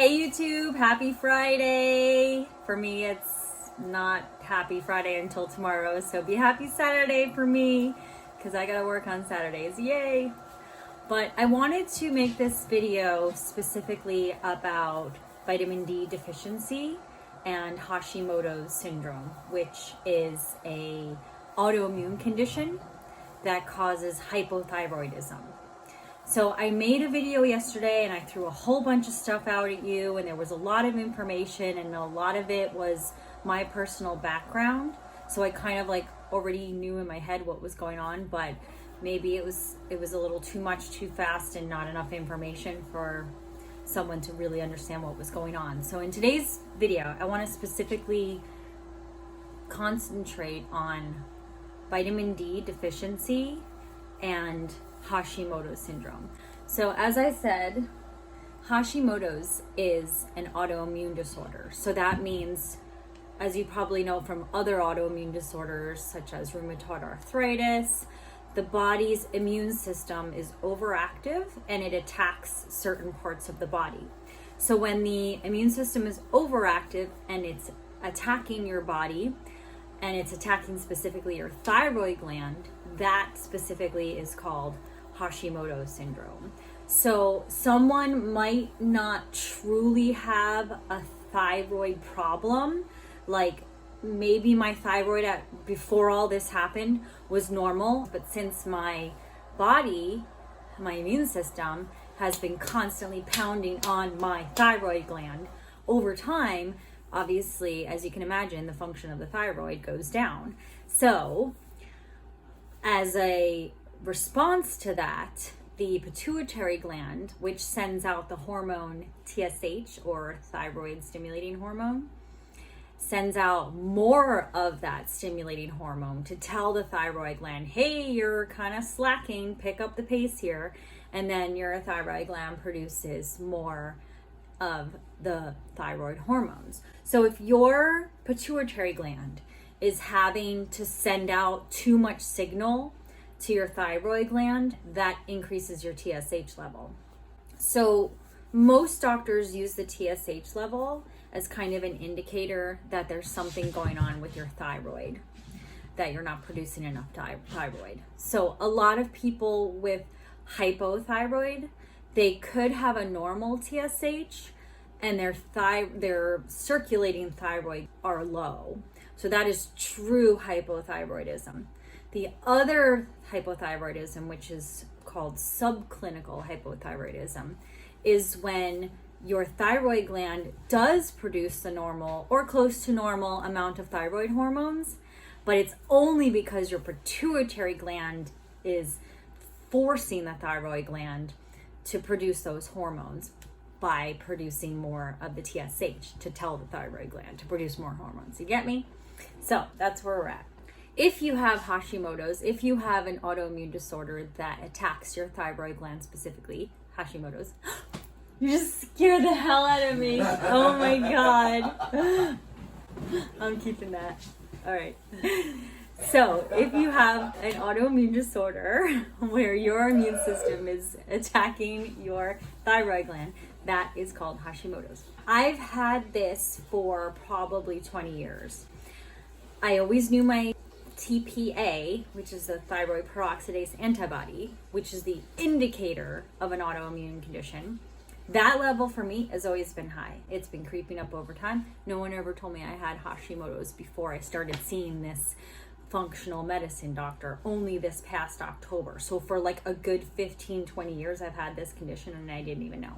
Hey YouTube, happy Friday. For me, it's not happy Friday until tomorrow, so be happy Saturday for me because I gotta work on Saturdays, yay. But I wanted to make this video specifically about vitamin D deficiency and Hashimoto's syndrome, which is a autoimmune condition that causes hypothyroidism. So I made a video yesterday and I threw a whole bunch of stuff out at you, and there was a lot of information and a lot of it was my personal background. So I kind of already knew in my head what was going on, but maybe it was a little too much too fast and not enough information for someone to really understand what was going on. So in today's video, I want to specifically concentrate on vitamin D deficiency and Hashimoto's syndrome. So as I said, Hashimoto's is an autoimmune disorder. So that means, as you probably know from other autoimmune disorders such as rheumatoid arthritis, the body's immune system is overactive and it attacks certain parts of the body. So when the immune system is overactive and it's attacking your body, and it's attacking specifically your thyroid gland, that specifically is called Hashimoto's syndrome. So someone might not truly have a thyroid problem, like maybe my thyroid before all this happened was normal, but since my body, my immune system has been constantly pounding on my thyroid gland over time, obviously, as you can imagine, the function of the thyroid goes down. So as a response to that, the pituitary gland, which sends out the hormone TSH, or thyroid stimulating hormone, sends out more of that stimulating hormone to tell the thyroid gland, hey, you're kind of slacking, pick up the pace here. And then your thyroid gland produces more of the thyroid hormones. So if your pituitary gland is having to send out too much signal to your thyroid gland, that increases your TSH level. So most doctors use the TSH level as kind of an indicator that there's something going on with your thyroid, that you're not producing enough thyroid. So a lot of people with hypothyroid, they could have a normal TSH and their circulating thyroid are low. So that is true hypothyroidism. The other hypothyroidism, which is called subclinical hypothyroidism, is when your thyroid gland does produce the normal or close to normal amount of thyroid hormones, but it's only because your pituitary gland is forcing the thyroid gland to produce those hormones by producing more of the TSH to tell the thyroid gland to produce more hormones. You get me? So that's where we're at. If you have Hashimoto's, if you have an autoimmune disorder that attacks your thyroid gland specifically, Hashimoto's, you just scared the hell out of me. Oh my God. I'm keeping that. All right. So if you have an autoimmune disorder where your immune system is attacking your thyroid gland, that is called Hashimoto's. I've had this for probably 20 years. I always knew my TPA, which is the thyroid peroxidase antibody, which is the indicator of an autoimmune condition. That level for me has always been high. It's been creeping up over time. No one ever told me I had Hashimoto's before I started seeing this functional medicine doctor only this past October. So for like a good 15-20 years I've had this condition and I didn't even know.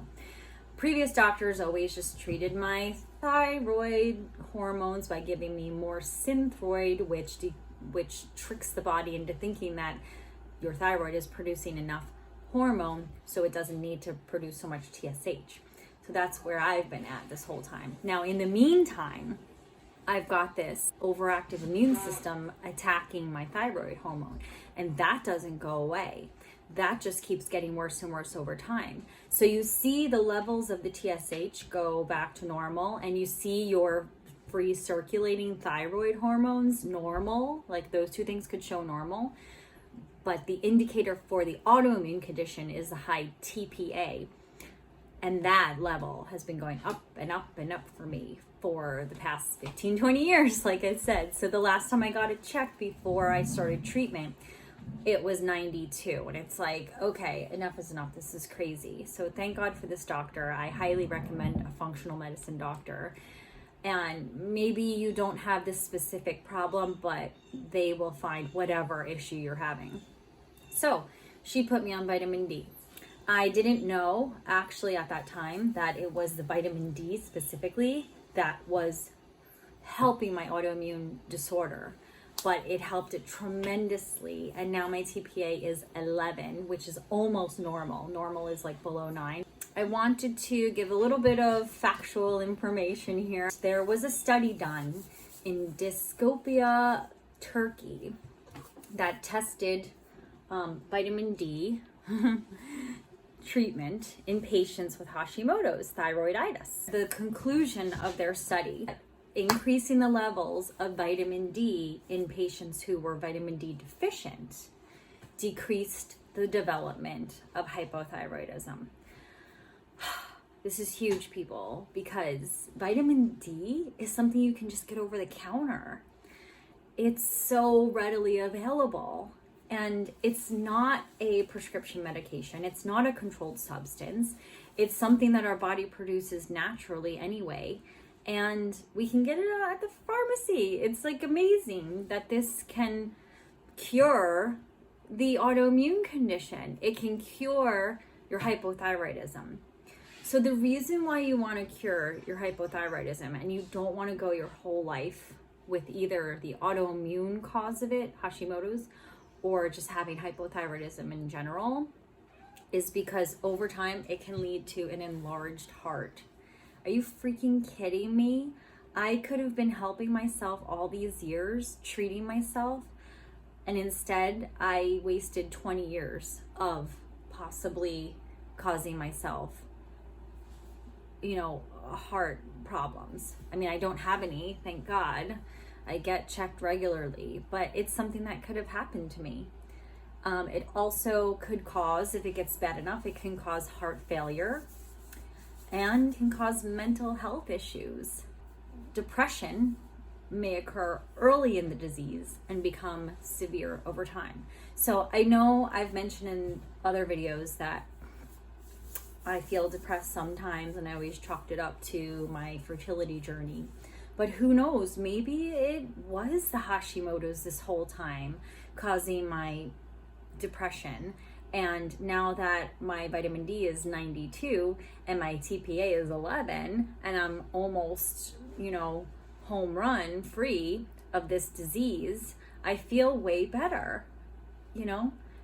Previous doctors always just treated my thyroid hormones by giving me more Synthroid, which tricks the body into thinking that your thyroid is producing enough hormone so it doesn't need to produce so much TSH. So that's where I've been at this whole time. Now in the meantime, I've got this overactive immune system attacking my thyroid hormone, and that doesn't go away. That just keeps getting worse and worse over time. So you see the levels of the TSH go back to normal, and you see your free circulating thyroid hormones normal, like those two things could show normal. But the indicator for the autoimmune condition is the high TPA. And that level has been going up and up and up for me for the past 15, 20 years, like I said. So the last time I got it checked before I started treatment, it was 92. And it's like, okay, enough is enough. This is crazy. So thank God for this doctor. I highly recommend a functional medicine doctor. And maybe you don't have this specific problem, but they will find whatever issue you're having. So she put me on vitamin D. I didn't know actually at that time that it was the vitamin D specifically that was helping my autoimmune disorder, but it helped it tremendously. And now my TPA is 11, which is almost normal. Normal is like below 9. I wanted to give a little bit of factual information here. There was a study done in Dyspepsia, Turkey that tested vitamin D treatment in patients with Hashimoto's Thyroiditis. The conclusion of their study, increasing the levels of vitamin D in patients who were vitamin D deficient, decreased the development of hypothyroidism. This is huge, people, because vitamin D is something you can just get over the counter. It's so readily available. And it's not a prescription medication. It's not a controlled substance. It's something that our body produces naturally anyway. And we can get it at the pharmacy. It's like amazing that this can cure the autoimmune condition. It can cure your hypothyroidism. So the reason why you want to cure your hypothyroidism and you don't want to go your whole life with either the autoimmune cause of it, Hashimoto's, or just having hypothyroidism in general, is because over time it can lead to an enlarged heart. Are you freaking kidding me? I could have been helping myself all these years, treating myself, and instead I wasted 20 years of possibly causing myself, heart problems. I mean, I don't have any, thank God. I get checked regularly, but it's something that could have happened to me. It also could cause, if it gets bad enough, it can cause heart failure and can cause mental health issues. Depression may occur early in the disease and become severe over time. So I know I've mentioned in other videos that I feel depressed sometimes, and I always chalked it up to my fertility journey. But who knows, maybe it was the Hashimoto's this whole time causing my depression. And now that my vitamin D is 92 and my TPA is 11 and I'm almost, home run free of this disease, I feel way better,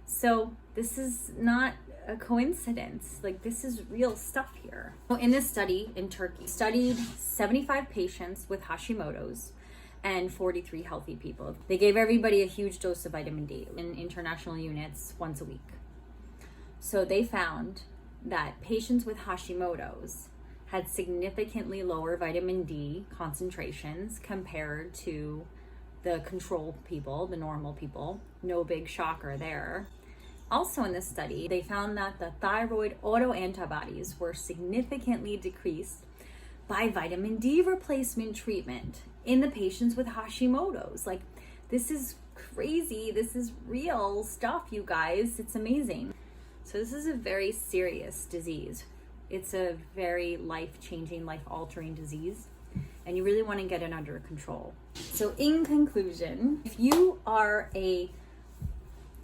So this is not a coincidence. Like, this is real stuff here. In this study in Turkey, studied 75 patients with Hashimoto's and 43 healthy people. They gave everybody a huge dose of vitamin D in international units once a week. So they found that patients with Hashimoto's had significantly lower vitamin D concentrations compared to the control people, the normal people. No big shocker there. Also in this study, they found that the thyroid autoantibodies were significantly decreased by vitamin D replacement treatment in the patients with Hashimoto's. Like, this is crazy. This is real stuff, you guys. It's amazing. So this is a very serious disease. It's a very life-changing, life-altering disease, and you really want to get it under control. So in conclusion, if you are a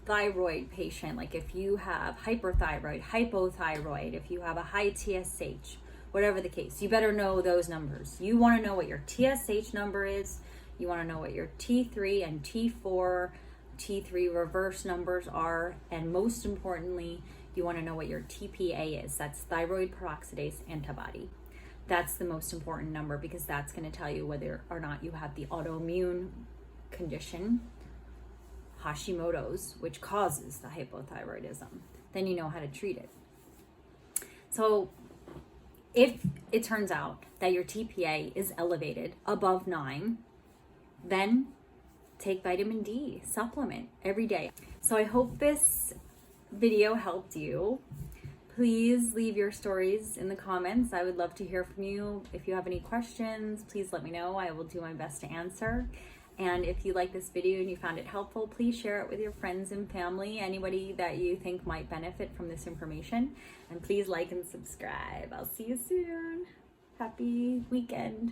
thyroid patient, like if you have hyperthyroid, hypothyroid, if you have a high TSH, whatever the case, you better know those numbers. You want to know what your TSH number is. You want to know what your T3 and T4, T3 reverse numbers are. And most importantly, you want to know what your TPA is. That's thyroid peroxidase antibody. That's the most important number because that's going to tell you whether or not you have the autoimmune condition, Hashimoto's, which causes the hypothyroidism. Then you know how to treat it. So if it turns out that your TPA is elevated above 9, then take vitamin D supplement every day. So I hope this video helped you. Please leave your stories in the comments. I would love to hear from you. If you have any questions, please let me know. I will do my best to answer. And if you like this video and you found it helpful, please share it with your friends and family, anybody that you think might benefit from this information. And please like and subscribe. I'll see you soon. Happy weekend.